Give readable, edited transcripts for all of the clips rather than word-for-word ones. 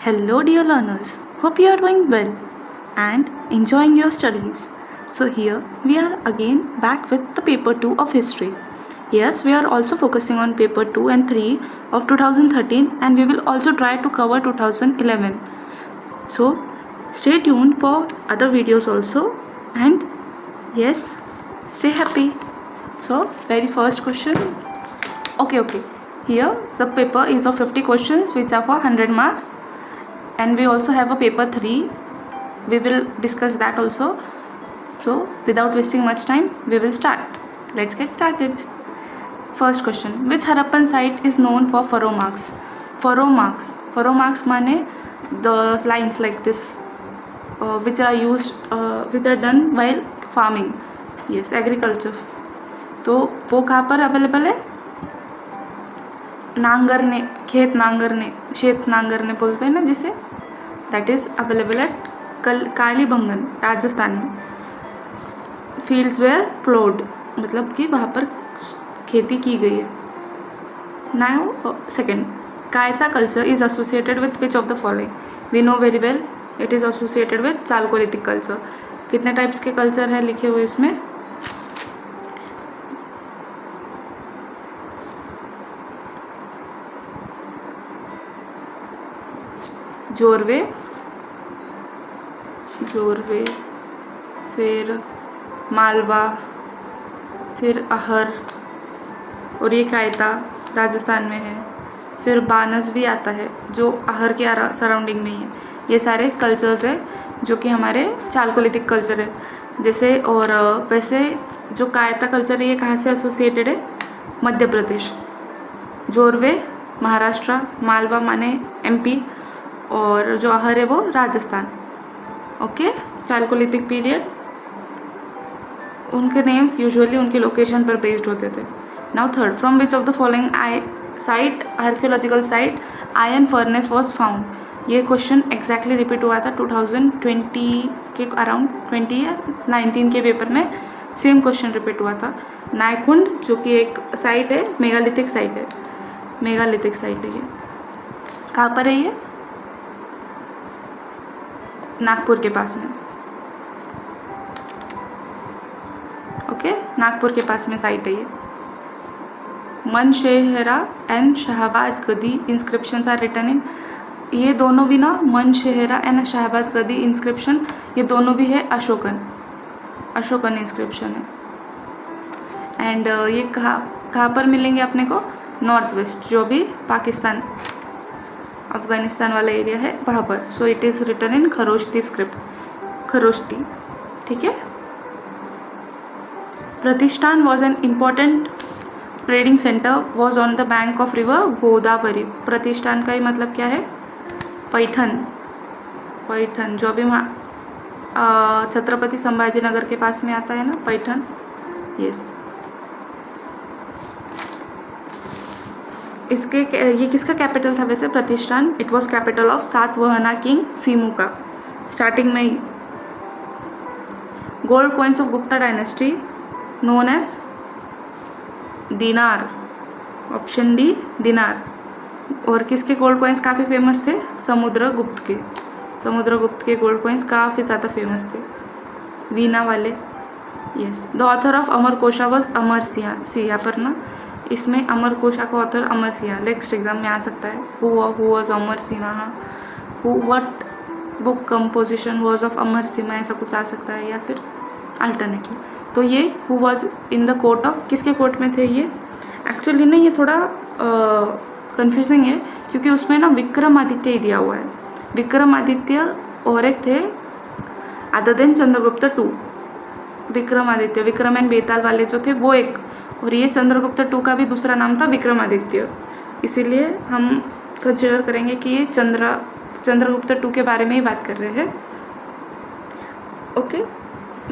Hello, dear learners. Hope you are doing well and enjoying your studies. So, here we are again back with the paper 2 of history. Yes, we are also focusing on paper 2 and 3 of 2013, and we will also try to cover 2011. So, stay tuned for other videos also, and yes, stay happy. So, very first question. Okay. Here the paper is of 50 questions which are for 100 marks, and we also have a paper 3. We will discuss that also. So without wasting much time, we will start. Let's get started. First question: which Harappan site is known for furrow marks? Furrow marks माने the lines like this which are used which are done while farming. Yes, agriculture. तो वो कहाँ पर available है? नांगरने, खेत नांगरने बोलते हैं ना जिसे, that is available at Kalibangan, Rajasthan में. फील्ड्स वेयर प्लोड, मतलब कि वहाँ पर खेती की गई है. Now second, Kayatha culture is associated with which of the following? We know very well, it is associated with chalcolithic culture. कितने टाइप्स के कल्चर है लिखे हुए इसमें? जोरवे, फिर मालवा, फिर अहर, और ये कायता राजस्थान में है. फिर बानस भी आता है जो अहर के सराउंडिंग में ही है. ये सारे कल्चर्स है जो कि हमारे चालकोलिथिक कल्चर है जैसे. और वैसे जो कायता कल्चर है ये कहाँ से एसोसिएटेड है? मध्य प्रदेश. जोरवे महाराष्ट्र, मालवा माने एमपी, और जो अहर है वो राजस्थान. ओके, चालकोलिथिक पीरियड, उनके नेम्स यूजुअली उनके लोकेशन पर बेस्ड होते थे. Now third, from which of the following site archaeological site iron furnace was found? ये क्वेश्चन एग्जैक्टली रिपीट हुआ था 2020 के अराउंड, 20 या 19 के पेपर में सेम क्वेश्चन रिपीट हुआ था. नायकुंड जो कि एक साइट है, मेगालिथिक साइट है. ये कहाँ पर है? ये नागपुर के पास में. ओके, नागपुर के पास में साइट है ये. मनशेहरा एंड शहबाज गदी इंस्क्रिप्शंस आर रिटन इन. ये दोनों भी ना, मनशेहरा एंड शहबाज गदी इंस्क्रिप्शन, ये दोनों भी है अशोकन इंस्क्रिप्शन है. एंड ये कहाँ पर मिलेंगे अपने को? नॉर्थ वेस्ट, जो भी पाकिस्तान अफगानिस्तान वाला एरिया है वहाँ पर. So it is written in Kharoshthi script, Kharoshthi. ठीक है. Pratishthan was an important trading centre was on the bank of river Godavari. Pratishthan का ही मतलब क्या है? पैठन जो अभी छत्रपति संभाजी नगर के पास में आता है ना, पैठन. यस. ये किसका कैपिटल था वैसे? Pratishthan. It was capital of Satavahana king Simu का, स्टार्टिंग में ही. Gold coins of Gupta dynasty known as dinar. Option D, dinar. और किसके गोल्ड कॉइन्स काफ़ी फेमस थे? समुद्रगुप्त के गोल्ड कॉइन्स काफ़ी ज़्यादा फेमस थे, वीना वाले. Yes. The author of Amar Kosha was Amar Singh. पर ना इसमें अमर कोशा का author Amar Singh next exam में आ सकता है. Who was Amar Singh, what book composition was of Amar Singh, ऐसा कुछ आ सकता है, या फिर अल्टरनेटिव. तो ये who was in the court of, किसके कोर्ट में थे ये? एक्चुअली ना ये थोड़ा कंफ्यूजिंग है क्योंकि उसमें ना विक्रमादित्य ही दिया हुआ है. विक्रमादित्य और एक थे other than Chandragupta two. Vikramaditya, Vikram and Betal वाले जो थे वो एक, और ये चंद्रगुप्त टू का भी दूसरा नाम था विक्रमादित्य. इसीलिए हम कंसिडर करेंगे कि ये चंद्रगुप्त टू के बारे में ही बात कर रहे हैं. ओके.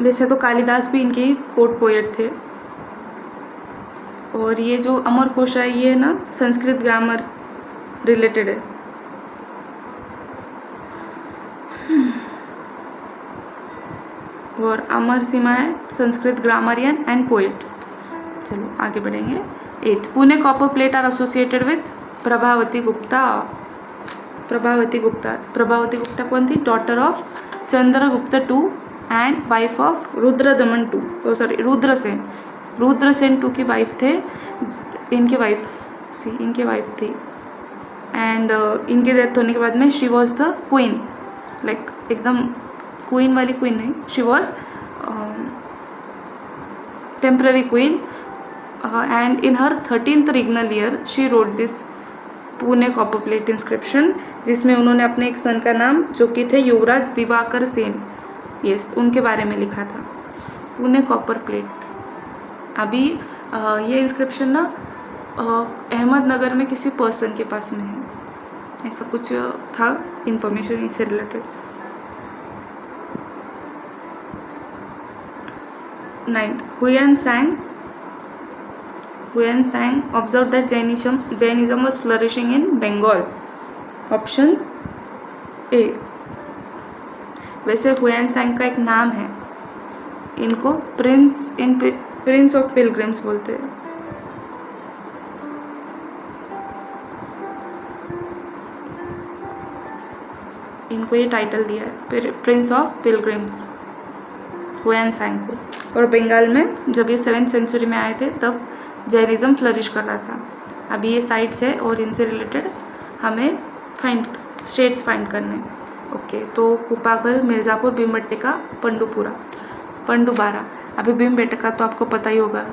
वैसे तो कालिदास भी इनके कोर्ट पोएट थे. और ये जो अमर कोशा है ये ना संस्कृत ग्रामर रिलेटेड है. और अमर सिंह है संस्कृत ग्रामरियन एंड पोएट. चलो आगे बढ़ेंगे. 8th, Pune copper plate are associated with Prabhavati Gupta. Prabhavati Gupta कौन थी? Daughter of Chandragupta two and wife of Rudradaman two, Rudrasena. Rudrasena two की वाइफ थे, इनके वाइफ थी। एंड इनके डेथ होने के बाद में she was the queen, like एकदम क्वीन वाली क्वीन नहीं, she was temporary queen. And in her 13th regnal year she road this Pune copper plate inscription, जिसमें उन्होंने अपने एक सन का नाम, जो कि थे युवराज दिवाकर सेन, यस, उनके बारे में लिखा था। Pune copper plate. अभी ये इंस्क्रिप्शन ना अहमदनगर में किसी पर्सन के पास में है, ऐसा कुछ था इंफॉर्मेशन इससे related. 9th, Huyan Sang observed that Jainism was flourishing in Bengal. Option A. वैसे हुयन सांग का एक नाम है, इनको प्रिंस ऑफ पिलग्रिम्स बोलते हैं। इनको ये टाइटल दिया है प्रिंस ऑफ पिलग्रिम्स, हुयन सांग को। और बंगाल में जब ये 7th सेंचुरी में आए थे तब जैनिज़्म फ्लरिश कर रहा था। अभी ये साइट्स है और इनसे रिलेटेड हमें स्टेट्स फाइंड करने। ओके, तो कुपागल, मिर्ज़ापुर, भीमबेटका, पंडुबारा। अभी भीमबेटका तो आपको पता ही होगा,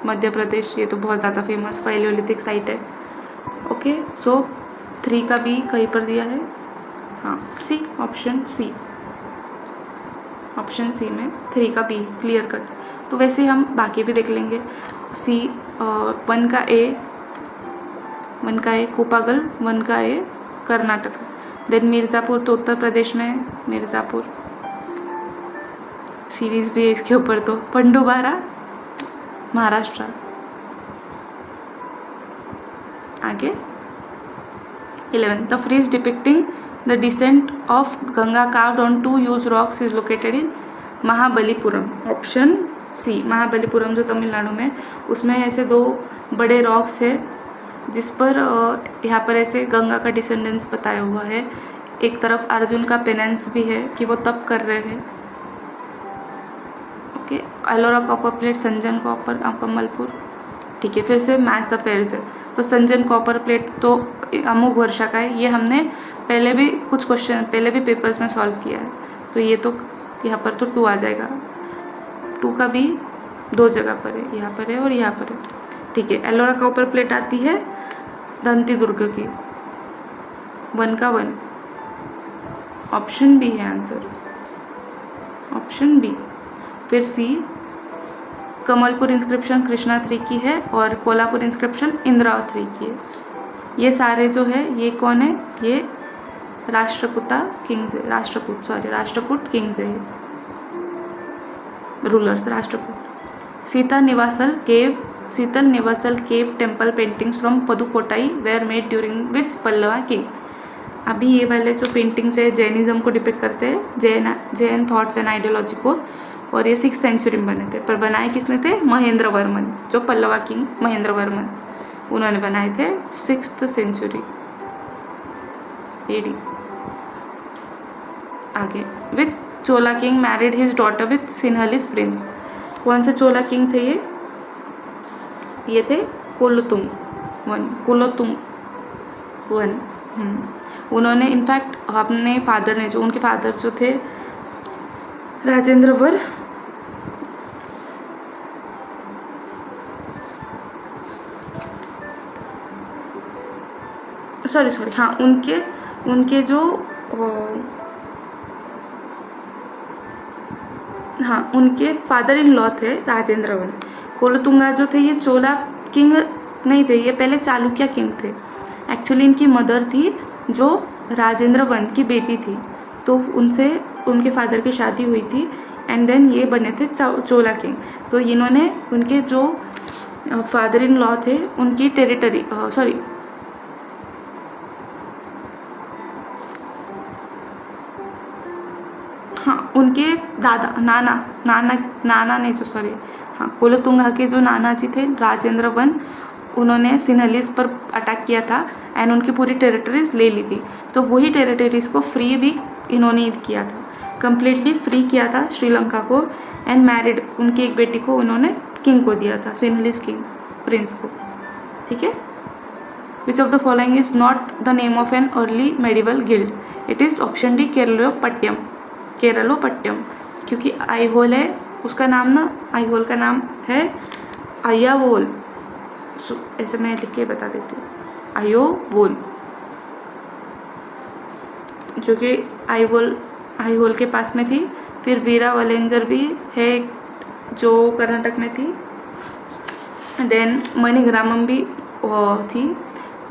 मध्य प्रदेश, ये तो बहुत ज़्यादा फेमस पैलियोलिथिक साइट है। ओके, सो 3 का बी कहीं पर दिया है, हाँ सी, ऑप्शन सी में 3 का बी क्लियर कट। तो वैसे हम बाकी भी देख लेंगे। सी 1 का ए कोपागल, 1 का ए कर्नाटक। देन मिर्ज़ापुर तो उत्तर प्रदेश में है, मिर्ज़ापुर सीरीज भी है इसके ऊपर। तो पंडुबारा महाराष्ट्र। आगे 11, the frieze depicting the descent of Ganga carved on 2 huge rocks is located in Mahabalipuram. Option C, Mahabalipuram जो तमिलनाडु में, उसमें ऐसे 2 बड़े रॉक्स है जिस पर यहाँ पर ऐसे गंगा का डिसेंडेंस बताया हुआ है। एक तरफ अर्जुन का पेनेंस भी है कि वो तप कर रहे हैं। Okay, Ellora copper plate, Sanjan copper, Kamalpur. ठीक है, फिर से मैच द पेयर्स है। तो संजन कॉपर प्लेट तो अमोघ वर्षा का है, ये हमने पहले भी कुछ क्वेश्चन पहले भी पेपर्स में सॉल्व किया है। तो ये तो यहाँ पर तो 2 आ जाएगा। 2 का भी 2 जगह पर है, यहाँ पर है और यहाँ पर है। ठीक है, एलोरा कॉपर प्लेट आती है दंती दुर्ग की, 1 का 1, ऑप्शन बी है आंसर, ऑप्शन बी। फिर सी, कमलपुर इंस्क्रिप्शन कृष्णा 3 की है और कोल्हापुर इंस्क्रिप्शन इंद्रावती 3 की है। ये सारे जो है ये कौन है? ये राष्ट्रकूट किंग्स है, rulers Rashtrakuta. Sittanavasal cave temple paintings from Pudukottai were made during which Pallava king. अभी ये वाले जो पेंटिंग्स है जैनिज़्म को डिपिक्ट करते हैं, जैन थॉट्स एंड आइडियोलॉजी को, और ये 6th सेंचुरी में बने थे। पर बनाए किसने थे? महेंद्र वर्मन, जो पल्लवा किंग महेंद्र वर्मन, उन्होंने बनाए थे 6th सेंचुरी AD। आगे, which Chola king married his daughter with Sinhalese prince. कौन से चोला किंग थे ये थे कुलोतुंग वन। उन्होंने इनफैक्ट अपने फादर ने उनके फादर जो थे राजेंद्र वर, सॉरी हाँ, उनके जो हाँ, उनके फादर इन लॉ थे राजेंद्र वन। कुलोतुंगा जो थे ये चोला किंग नहीं थे, ये पहले चालुक्य किंग थे। एक्चुअली इनकी मदर थी जो राजेंद्र वन की बेटी थी, तो उनसे उनके फादर की शादी हुई थी एंड देन ये बने थे चोला किंग। तो इन्होंने उनके जो फादर इन लॉ थे उनकी टेरिटरी हाँ, उनके नाना ने जो कुलोतुंगा के जो नाना जी थे राजेंद्र वन, उन्होंने सिन्हलीज पर अटैक किया था एंड उनकी पूरी टेरिटरीज ले ली थी। तो वही टेरिटरीज को फ्री भी इन्होंने किया था, कम्प्लीटली फ्री किया था श्रीलंका को एंड मैरिड उनकी एक बेटी को उन्होंने किंग को दिया था, सिन्हलीज किंग प्रिंस को। ठीक है। Which of the following is not the name of an early medieval guild? It is option D Keralopattam. Keralopattam, क्योंकि आईहोल है उसका नाम ना, आईहोल का नाम है अय्यावोल। ऐसे मैं लिख के बता देती हूँ, अय्यावोल, जो कि आईहोल के पास में थी। फिर वीरा वलेंजर भी है जो कर्नाटक में थी। देन मणिग्रामम भी थी।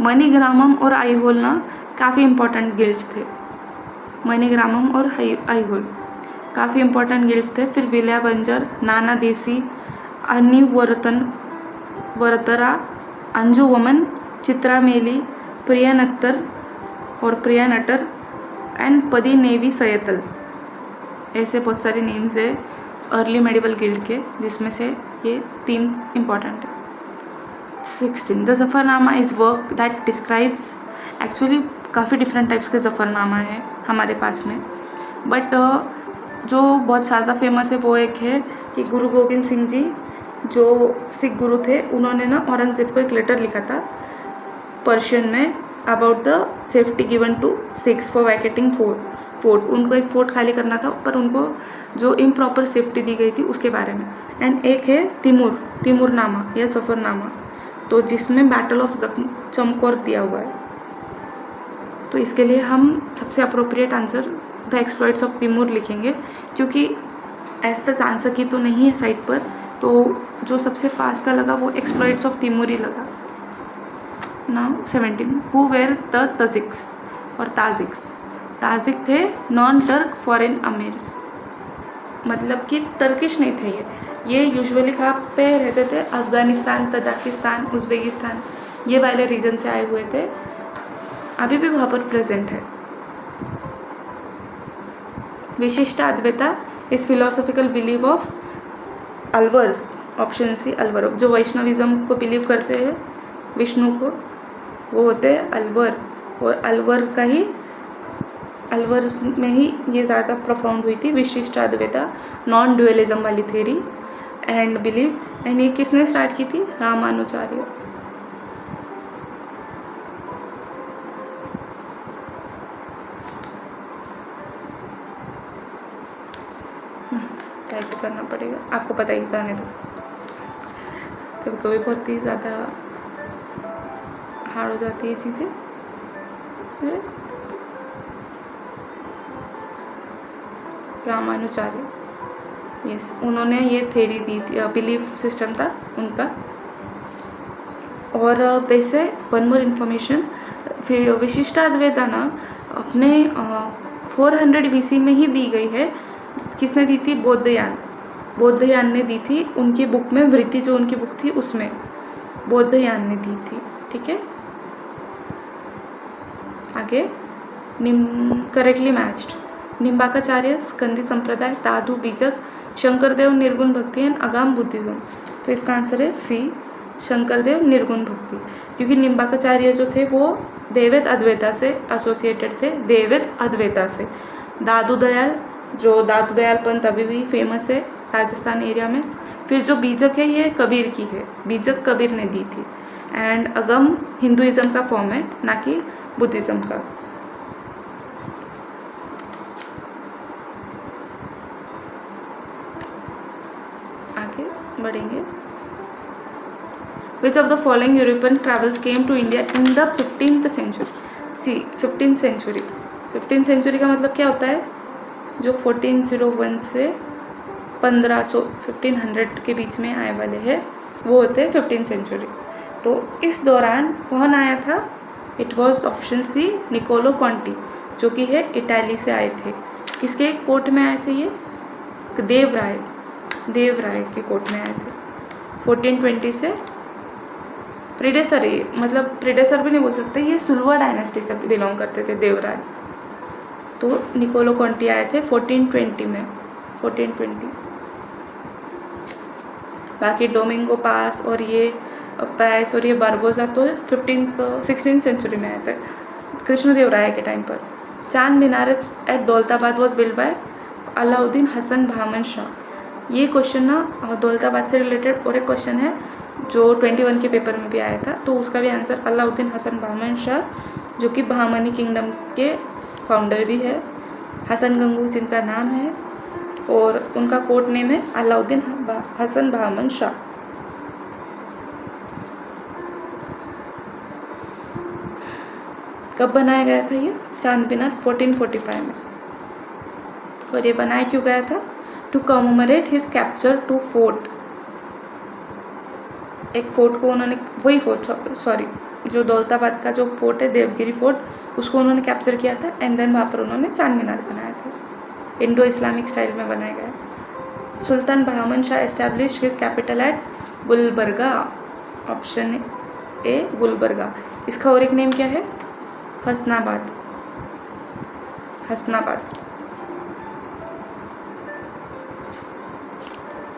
मणिग्रामम और आईहोल ना काफ़ी इम्पोर्टेंट गिल्ड्स थे। मणिग्रामम और आईहोल काफ़ी इम्पोर्टेंट गिल्ड्स थे। फिर विल्या बंजर, नाना देसी, वरतरा, अंजू वमन, चित्रा मेली, प्रिया नट्टर एंड पदी नेवी सयतल। ऐसे बहुत सारे नेम्स है अर्ली मेडिवल गिल्ड के, जिसमें से ये 3 इम्पॉर्टेंट है। 16 the Zafarnama is work that describes. Actually काफ़ी डिफरेंट टाइप्स के जफ़रनामा है हमारे पास में, बट जो बहुत ज़्यादा फेमस है वो एक है कि गुरु गोविंद सिंह जी जो सिख गुरु थे, उन्होंने ना औरंगज़ेब को एक लेटर लिखा था पर्शियन में about the safety given to Sikhs for vacating fort. उनको एक फोर्ट खाली करना था, पर उनको जो इम्प्रॉपर सेफ्टी दी गई थी उसके बारे में। एंड एक है तिमुरनामा या सफ़रनामा, तो जिसमें बैटल ऑफ चमकौर दिया हुआ है। तो इसके लिए हम सबसे appropriate answer the exploits of Timur लिखेंगे, क्योंकि ऐसा आंसर की तो नहीं है साइट पर, तो जो सबसे पास का लगा वो एक्सप्लॉइट्स ऑफ तिमूर ही लगा। नाउ 17 हु वेर द तजिक्स और ताजिक्स। ताजिक थे नॉन टर्क फॉरेन अमीर्स, मतलब कि टर्किश नहीं थे ये यूजुअली कहाँ पे रहते थे? अफ़गानिस्तान, तजाकिस्तान, उज़्बेकिस्तान, ये वाले रीजन से आए हुए थे, अभी भी वहाँ पर प्रेजेंट है। विशिष्ट अद्वैता इस philosophical belief of Alvars. Option C Alvar, जो वैष्णविज्म को बिलीव करते हैं विष्णु को, वो होते हैं अलवर। और अलवर का ही अलवर्स में ही ये ज़्यादा प्रोफाउंड हुई थी विशिष्ट अद्वैता, नॉन ड्यूअलिज्म वाली थेरी एंड बिलीव। एंड ये किसने स्टार्ट की थी? रामानुजाचार्य। टाइप करना पड़ेगा, आपको पता ही, जाने दो। कभी कभी बहुत ही ज़्यादा हार्ड हो जाती है चीज़ें। रामानुजाचार्य, यस, उन्होंने ये थेरी दी थी, बिलीफ सिस्टम था उनका। और वैसे वन मोर इन्फॉर्मेशन, विशिष्टाद्वैता ना अपने 400 BC में ही दी गई है। किसने दी थी? बौद्धयान ने दी थी उनकी बुक में, वृत्ति जो उनकी बुक थी उसमें बौद्धयान ने दी थी। ठीक है, आगे करेक्टली मैच्ड। निम्बाकाचार्य, स्कंदी संप्रदाय, दादू बीजक, शंकरदेव निर्गुण भक्ति एंड अगाम बुद्धिज्म। तो इसका आंसर है सी, शंकरदेव निर्गुण भक्ति, क्योंकि निम्बाकाचार्य जो थे वो देवैत अद्वैता से एसोसिएटेड थे, देवैत अद्वैता से। दादू दयाल, जो दादू दयाल पंथ अभी भी फेमस है राजस्थान एरिया में। फिर जो बीजक है ये कबीर की है, बीजक कबीर ने दी थी। एंड अगम हिंदुइज्म का फॉर्म है, ना कि बुद्धिज्म का। आगे बढ़ेंगे। Which of the following European travels came to India in the 15th century? C 15th century। 15th century का मतलब क्या होता है? जो 1401 से 1500 के बीच में आए वाले हैं वो होते हैं 15th century। तो इस दौरान कौन आया था? It was option C Niccolo Conti, जो कि है इटाली से आए थे। किसके कोर्ट में आए थे ये? देवराय के कोर्ट में आए थे 1420 से। प्रीडेसर, मतलब प्रीडेसर भी नहीं बोल सकते, ये सुलवा डायनेस्टी से बिलोंग करते थे देवराय। तो निकोलो कॉन्टी आए थे 1420 में, 1420। बाकी डोमिंगो पास और ये पैस और ये बारबोसा तो 16th सेंचुरी में आए थे, कृष्णदेवराय के टाइम पर। Chand Minar at Daulatabad was built by Alauddin Hasan Bahman Shah. ये क्वेश्चन ना दौलताबाद से रिलेटेड और एक क्वेश्चन है जो 21 के पेपर में भी आया था, तो उसका भी आंसर अलाउद्दीन हसन बहमन शाह, जो कि बहामनी किंगडम के फाउंडर भी है। हसन गंगू जिनका नाम है और उनका कोड नेम है अलाउद्दीन हसन बहमन शाह। कब बनाया गया था ये चांद मीनार? 1445 में। और ये बनाया क्यों गया था? To commemorate his capture to fort. एक फोर्ट को उन्होंने, वही फोर्ट सॉरी जो दौलताबाद का जो फोर्ट है देवगिरी फोर्ट, उसको उन्होंने कैप्चर किया था एंड देन वहाँ पर उन्होंने चांद मीनार बनाया था। इंडो इस्लामिक स्टाइल में बनाया गया। Sultan Bahman Shah establish his capital at Gulbarga. Option A Gulbarga. इसका और एक नेम क्या है? हसनाबाद। हसनाबाद।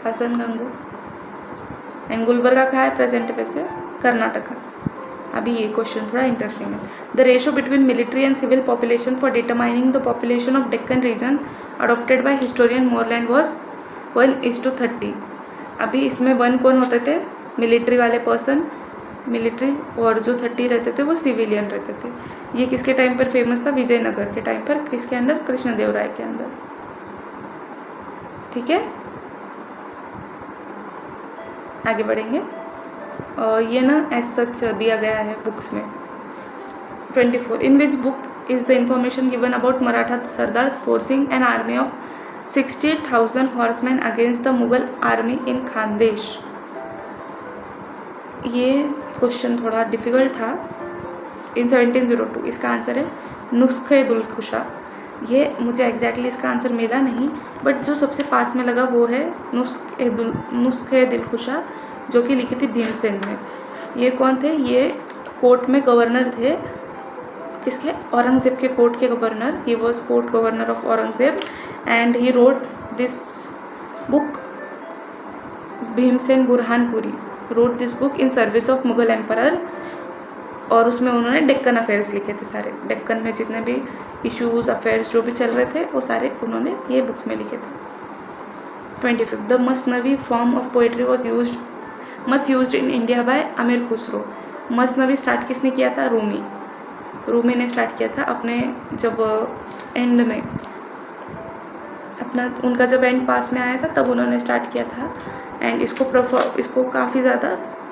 हसन गंगू एंड गुलबर्गा कहाँ है? प्रेजेंट पे से कर्नाटका। अभी ये क्वेश्चन थोड़ा इंटरेस्टिंग है। The ratio between military and civil population for determining the population of Deccan region adopted by historian Moreland was 1:30। अभी इसमें 1 कौन होते थे? मिलिट्री वाले पर्सन, मिलिट्री, और जो 30 रहते थे वो सिविलियन रहते थे। ये किसके टाइम पर फेमस था? विजयनगर के टाइम पर। किसके अंडर? कृष्णदेवराय के अंदर। ठीक है, आगे बढ़ेंगे। ये ना एज सच दिया गया है बुक्स में। 24 in which book is the information given about Maratha sardars forcing an army of 68,000 horsemen against the Mughal army in Khandesh. ये क्वेश्चन थोड़ा डिफिकल्ट था। इन 1702 इसका आंसर है नुस्खे-दुल-खुशा। ये मुझे एग्जैक्टली इसका आंसर मिला नहीं, बट जो सबसे पास में लगा वो है नुस्खे-दिल-खुशा, जो कि लिखी थी भीमसेन ने। ये कौन थे? ये कोर्ट में गवर्नर थे। किसके? औरंगजेब के कोर्ट के governor. He was court governor of Aurangzeb and he wrote this book. Bhimsen Burhanpuri wrote this book in service of Mughal emperor. और उसमें उन्होंने डेक्कन अफेयर्स लिखे थे सारे। डेक्कन में जितने भी इश्यूज अफेयर्स जो भी चल रहे थे वो सारे उन्होंने ये बुक्स में लिखे थे। 25 the masnavi form of poetry was much used in India by Amir Khusro. मसनवी start किसने किया था? रूमी। रूमी ने स्टार्ट किया था अपने जब एंड में, अपना उनका जब एंड पास में आया था तब उन्होंने स्टार्ट किया था। एंड इसको काफ़ी ज़्यादा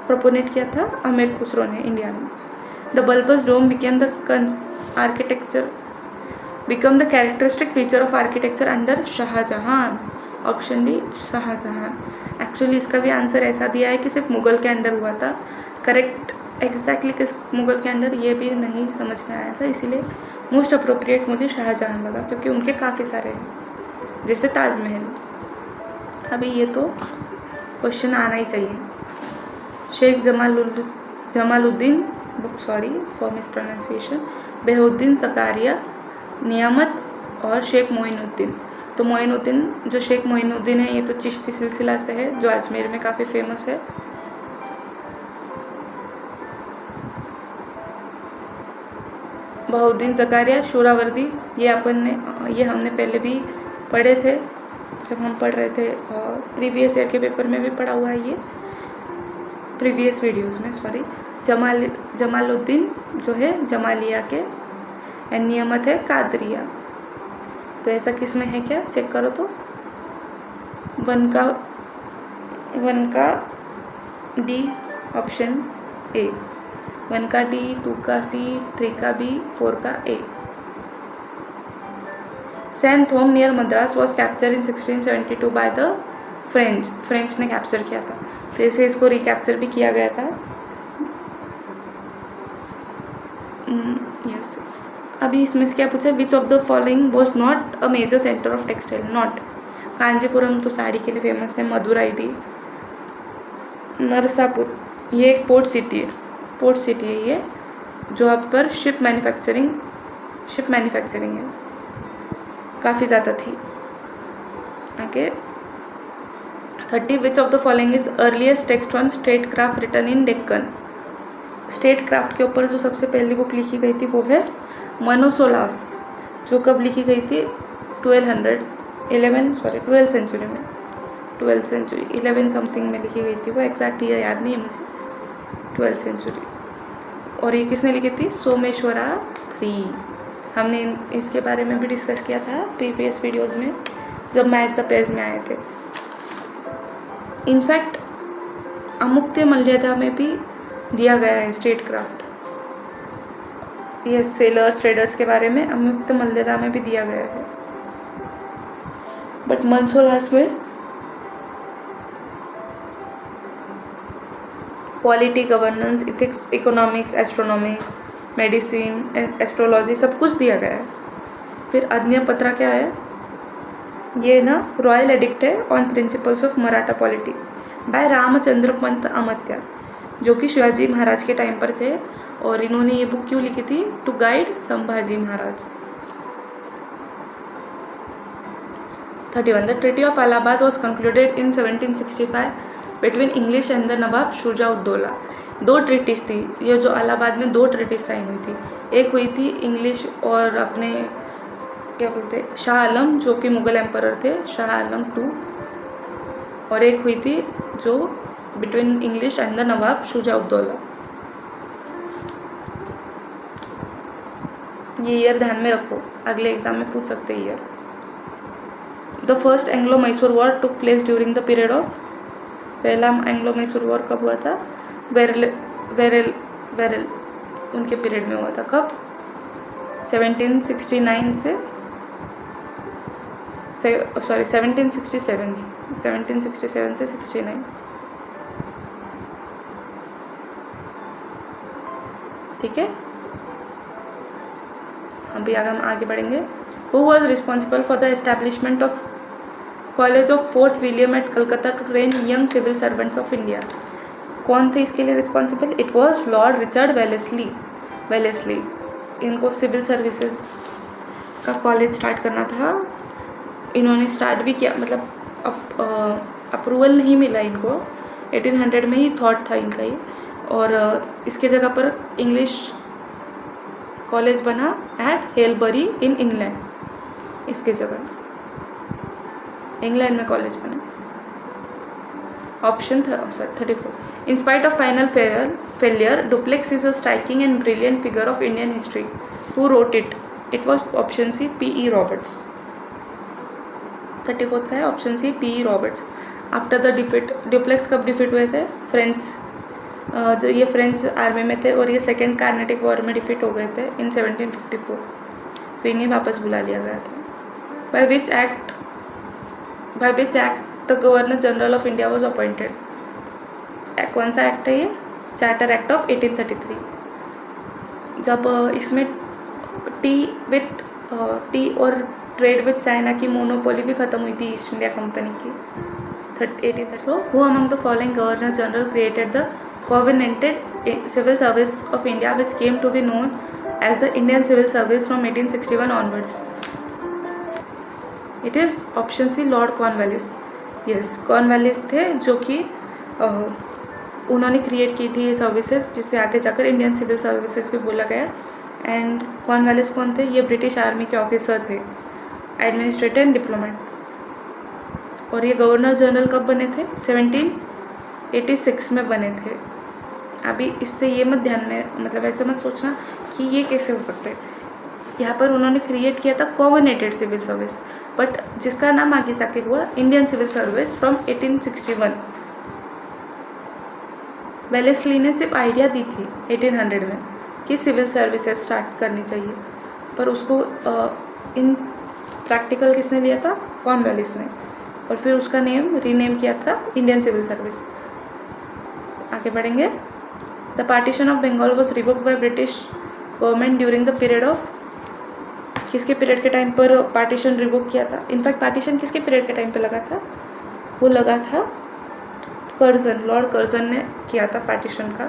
प्रोपोनेट किया था अमीर खुसरो ने इंडिया में। The bulbous dome became the characteristic feature of architecture under Shahjahan. Option D Shahjahan. Actually इसका भी आंसर ऐसा दिया है कि सिर्फ मुगल के अंडर हुआ था। करेक्ट एग्जैक्टली किस मुगल के अंडर ये भी नहीं समझ में आया था, इसीलिए मोस्ट अप्रोप्रिएट मुझे शाहजहां लगा, क्योंकि उनके काफ़ी सारे हैं जैसे ताजमहल। अभी ये तो क्वेश्चन आना ही चाहिए। Sheikh Jamaluddin sorry for mispronunciation, Bahauddin Zakariya, Niamat और शेख मोइनुद्दीन। तो मोइनुद्दीन, जो शेख मोइनुद्दीन है, ये तो चिश्ती सिलसिला से है जो अजमेर में काफ़ी फेमस है। बहुद्दीन ज़कारिया, शूरावर्दी, ये हमने पहले भी पढ़े थे जब हम पढ़ रहे थे, और प्रीवियस ईयर के पेपर में भी पढ़ा हुआ है ये, प्रीवियस वीडियोस में सॉरी। जमालुद्दीन जो है जमालिया के, एंड नियामत है कादरिया। तो ऐसा किस में है क्या? चेक करो तो। 1 का डी, ऑप्शन ए। 1 का डी, 2 का सी, 3 का बी, 4 का A. San Thome near Madras was capture in 1672 by the French ने कैप्चर किया था। फिर से इसको रिकैप्चर भी किया गया था। यस। अभी इसमें से क्या पूछा? Which of the following was not a major centre of textile? Not. Kanjeepuram तो साड़ी के लिए फेमस है, मदुराई भी। नरसापुर ये एक पोर्ट सिटी है ये, जहाँ पर शिप मैन्युफैक्चरिंग है, काफ़ी ज़्यादा थी। आगे 30 which of the following is earliest text on statecraft written in Deccan. Statecraft के ऊपर जो सबसे पहली बुक लिखी गई थी वो है मनोसोलास, जो कब लिखी गई थी 12 सेंचुरी में, 12 सेंचुरी 11 समथिंग में लिखी गई थी वो, एग्जैक्ट ईयर याद नहीं है मुझे, 12 सेंचुरी। और ये किसने लिखी थी? सोमेश्वरा III। हमने इसके बारे में भी डिस्कस किया था प्रीवियस वीडियोज़ में जब मैच द पेयर्स में आए थे। इनफैक्ट अमुक्त्य मल्यदा में भी दिया गया है स्टेट क्राफ्ट, ये सेलर्स ट्रेडर्स के बारे में अमुक्त्य मल्यदा में भी दिया गया है, बट मनसोलास में polity, governance, ethics, economics, astronomy, medicine, astrology सब कुछ दिया गया है। फिर आज्ञापत्र क्या है? ये ना रॉयल एडिक्ट है on principles of Maratha polity by Ramchandra Pant Amatya, जो कि शिवाजी महाराज के टाइम पर थे। और इन्होंने ये बुक क्यों लिखी थी? To guide Sambhaji Maharaj. 31 the treaty of Allahabad was concluded in 1765 between English and the nawab Shuja-ud-Daula. 2 treaties थी ये, जो इलाहाबाद में 2 ट्रीटीज साइन हुई थी। एक हुई थी इंग्लिश और अपने क्या बोलते शाह आलम, जो कि मुग़ल एम्परर थे, शाह आलम II, और एक हुई थी जो between English and the nawab Shuja-ud-Daula. ये ईयर ध्यान में रखो, अगले एग्जाम में पूछ सकते year. The first Anglo Mysore war took place during the period of, पहला एंग्लो मैसूर वॉर कब हुआ था? वेरेल उनके पीरियड में हुआ था। कब? 1769 से 1767 से 69। ठीक है, अभी हम आगे बढ़ेंगे। Who was responsible for the establishment of college of Fort William at Calcutta to train young civil servants of India? कौन थे इसके लिए responsible? It was Lord Richard Wellesley. इनको सिविल सर्विसेज का कॉलेज स्टार्ट करना था। इन्होंने स्टार्ट भी किया, मतलब अप्रूवल नहीं मिला इनको, 1800 में ही थॉट था इनका ये। और इसके जगह पर इंग्लिश कॉलेज बना एट हेलबरी इन इंग्लैंड, इसके जगह इंग्लैंड में कॉलेज बना। Option 34। In spite of final failure Dupleix is a striking and brilliant figure of Indian history. Who wrote it? It was option C P.E. Roberts. 34 है option C P.E. Roberts. After the defeat, Dupleix कब defeat हुए थे? जो ये French army में थे और ये सेकेंड कार्नेटिक वॉर में डिफीट हो गए थे इन 1754, तो इन्हें वापस बुला लिया गया था। By which act the governor general of India was appointed? कौन सा एक्ट है ये? Charter act of 1833। जब इसमें टी और ट्रेड विद चाइना की मोनोपोली भी खत्म हुई थी ईस्ट इंडिया कंपनी की 1830। So who among the following governor general created the covenanted civil service of India, which came to be known as the Indian Civil Service from 1861 onwards? It is option C Lord Cornwallis. Yes, Cornwallis थे जो कि उन्होंने create की थी ये services, जिसे आगे जाकर इंडियन सिविल सर्विसेज भी बोला गया। एंड कॉर्नवालिस कौन थे? ये ब्रिटिश आर्मी के ऑफिसर थे, एडमिनिस्ट्रेटर एंड डिप्लोमेट। और ये गवर्नर जनरल कब बने थे? 1786 में बने थे। अभी इससे ये मत ध्यान में, मतलब ऐसे मत सोचना कि ये कैसे हो सकते हैं। यहाँ पर उन्होंने क्रिएट किया था कोऑर्डिनेटेड सिविल सर्विस, बट जिसका नाम आगे जाके हुआ Indian civil service from 1861। Wellesley ने सिर्फ आइडिया दी थी 1800 में कि सिविल सर्विसेज स्टार्ट करनी चाहिए, पर उसको इन प्रैक्टिकल किसने लिया था? कॉर्नवालिस ने, और फिर उसका नेम रीनेम किया था इंडियन सिविल सर्विस। आगे बढ़ेंगे। The partition of Bengal was revoked by British government during the period of, किसके पीरियड के टाइम पर पार्टीशन रिवोक किया था? इनफैक्ट पार्टीशन किसके पीरियड के टाइम पे लगा था? वो लगा था कर्जन, लॉर्ड कर्जन ने किया था पार्टीशन का।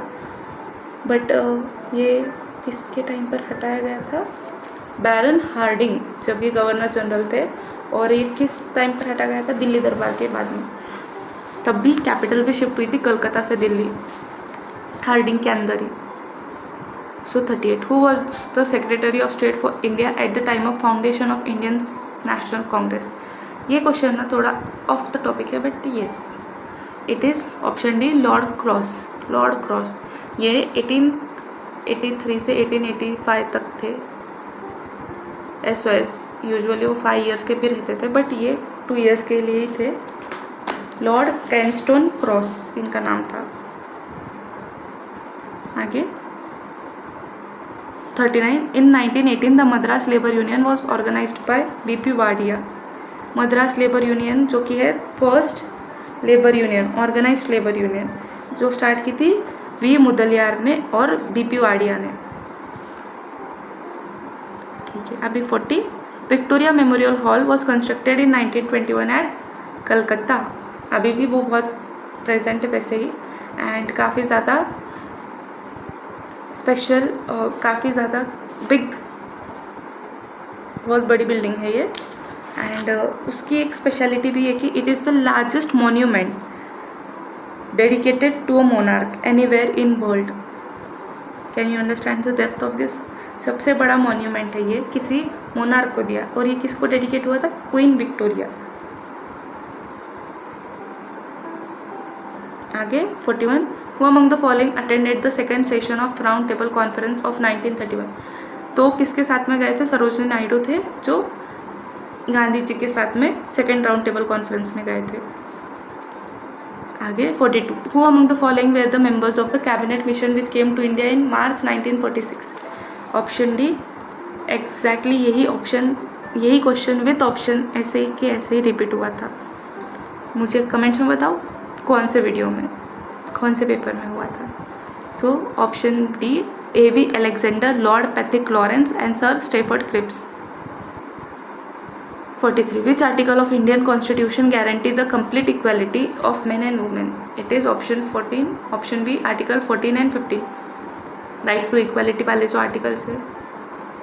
बट ये किसके टाइम पर हटाया गया था? बैरन हार्डिंग, जब ये गवर्नर जनरल थे। और ये किस टाइम पर हटाया गया था? दिल्ली दरबार के बाद में। तब भी कैपिटल भी शिफ्ट हुई थी कलकत्ता से दिल्ली, हार्डिंग के अंदर ही। सो 38, who was the secretary of state for India at the time of foundation of Indian national Congress? ये क्वेश्चन ना थोड़ा ऑफ द टॉपिक है, but yes it is option D Lord cross. Lord cross ये 1883 से 1885 तक थे। SOS यूजुअली वो 5 years के भी रहते थे, बट ये 2 ईयर्स के लिए ही थे। लॉर्ड कैनस्टोन क्रॉस इनका नाम था। आगे 39, in 1918 the Madras labour union was organised by BP Wadia. Madras labour union जो कि है first labour union, organised labour union, जो स्टार्ट की थी V मुदलियार ने और BP वाडिया ने। ठीक है, अभी 40, Victoria Memorial Hall was constructed in 1921 at Calcutta. अभी भी वो बहुत प्रेजेंट है वैसे ही, एंड काफ़ी ज़्यादा स्पेशल, काफ़ी ज़्यादा बिग, बहुत बड़ी बिल्डिंग है ये। एंड उसकी एक स्पेशलिटी भी है कि it is the largest monument dedicated to a monarch anywhere in world. Can you understand the depth of this? सबसे बड़ा मॉन्यूमेंट है ये, किसी मोनार्क को दिया, और ये किसको डेडिकेट हुआ था? Queen Victoria. आगे 41, who among the following attended the second session of round table conference of 1931? तो किसके साथ में गए थे? सरोजिनी नायडू थे, जो गांधी जी के साथ में सेकेंड राउंड टेबल कॉन्फ्रेंस में गए थे। आगे 42, who among the following were the members of the cabinet mission which came to India in March 1946? Option D exactly यही क्वेश्चन विथ ऑप्शन ऐसे ही के ऐसे ही रिपीट हुआ था। मुझे कमेंट्स में बताओ कौन से वीडियो में, कौन से पेपर में हुआ था। So option D A.V. Alexander, Lord Pethick Lawrence and Sir Stafford Cripps. 43, which article of Indian constitution guarantee the complete equality of men and women? It is option 14, option B article 14 and 15, right to equality वाले जो articles है।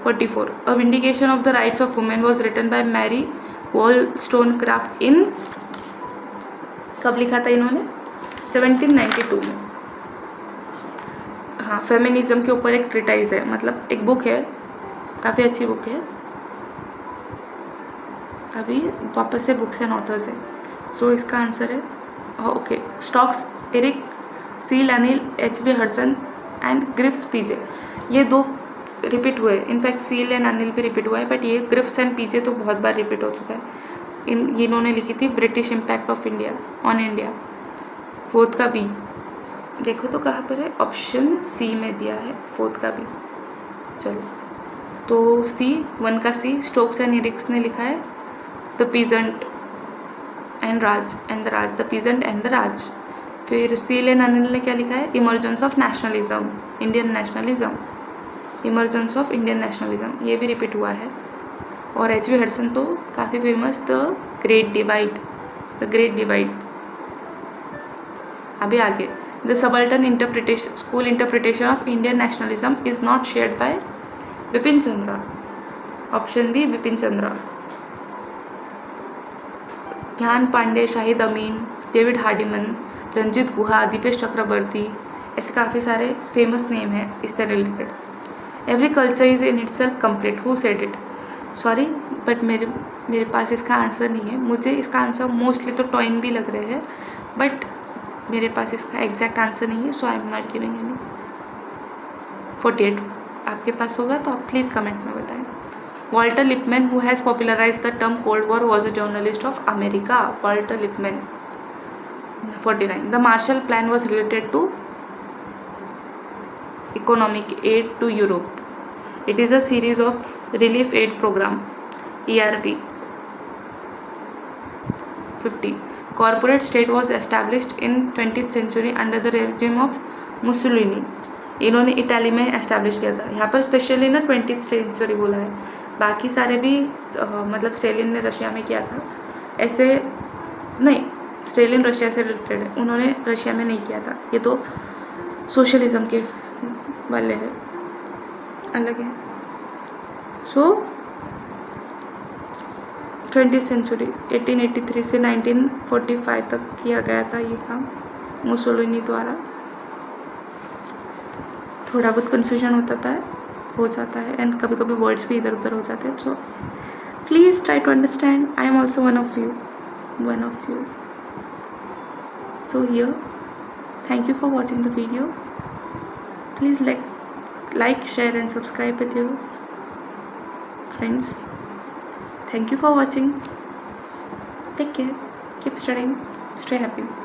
44, a vindication of the rights of women was written by Mary Wollstonecraft in, कब लिखा था इन्होंने? 1792 में। हाँ, feminism के ऊपर एक ट्रिटाइज है, मतलब एक बुक है, काफ़ी अच्छी बुक है। अभी वापस से बुक्स एंड ऑथर्स है। सो इसका आंसर है okay, Stokes, Eric, Seal Anil, H.V. Hudson and Griffiths PJ. ये दो रिपीट हुए, इनफैक्ट सील एंड अनिल भी रिपीट हुआ है, बट ये ग्रिफ्स एंड पीजे तो बहुत बार रिपीट हो चुका है। इन्होंने लिखी थी British impact of India on India. Fourth का बी देखो तो कहाँ पर है? ऑप्शन सी में दिया है फोर्थ का बी। चलो, तो वन का सी स्टोक्स एंड एरिक्स ने लिखा है the peasant and raj and the raj, the peasant and the raj. फिर सील एंड अनिल ने क्या लिखा है? Emergence of nationalism, Indian nationalism, emergence of Indian nationalism, ये भी रिपीट हुआ है। और H.V. हडसन तो काफ़ी famous, the great divide, the great divide. अभी आगे, the subaltern interpretation, school interpretation of Indian nationalism is not shared by Bipin Chandra. Option B Bipin Chandra. Gyan Pandey, Shahid Amin, David Hardiman, Ranjit Guha, Dipesh Chakrabarty, ऐसे काफ़ी सारे फेमस नेम हैं इससे रिलेटेड। Every culture is in itself complete, who said it? Sorry, but मेरे पास इसका आंसर नहीं है। मुझे इसका आंसर मोस्टली तो टॉइन भी लग रहे हैं, बट मेरे पास इसका एग्जैक्ट आंसर नहीं है, so I am not giving any. 48 आपके पास होगा तो आप प्लीज़ कमेंट में बताएं। Walter Lippmann, who has popularise the term cold war, was a journalist of America. Walter Lippmann. 49, the Marshall plan was related to economic aid to Europe. It is a series of relief aid program, ERP. 50, corporate state was established in 20th century under the regime of Mussolini. इन्होंने Italy में establish किया था। यहाँ पर specially ना 20th century बोला है, बाकी सारे भी मतलब स्टेलिन ने रशिया में किया था, ऐसे नहीं, स्टेलिन रशिया से रिलेटेड है, उन्होंने रशिया में नहीं किया था। ये तो सोशलिज्म के वाले हैं, अलग है। सो 20th सेंचुरी 1883 से 1945 तक किया गया था ये काम मुसोलिनी द्वारा। थोड़ा बहुत कन्फ्यूजन हो जाता है एंड कभी कभी वर्ड्स भी इधर उधर हो जाते हैं, so please try to understand. I am also one of you. So here, thank you for watching the video. Please like, share and subscribe with your friends. Thank you for watching. Take care. Keep studying. Stay happy.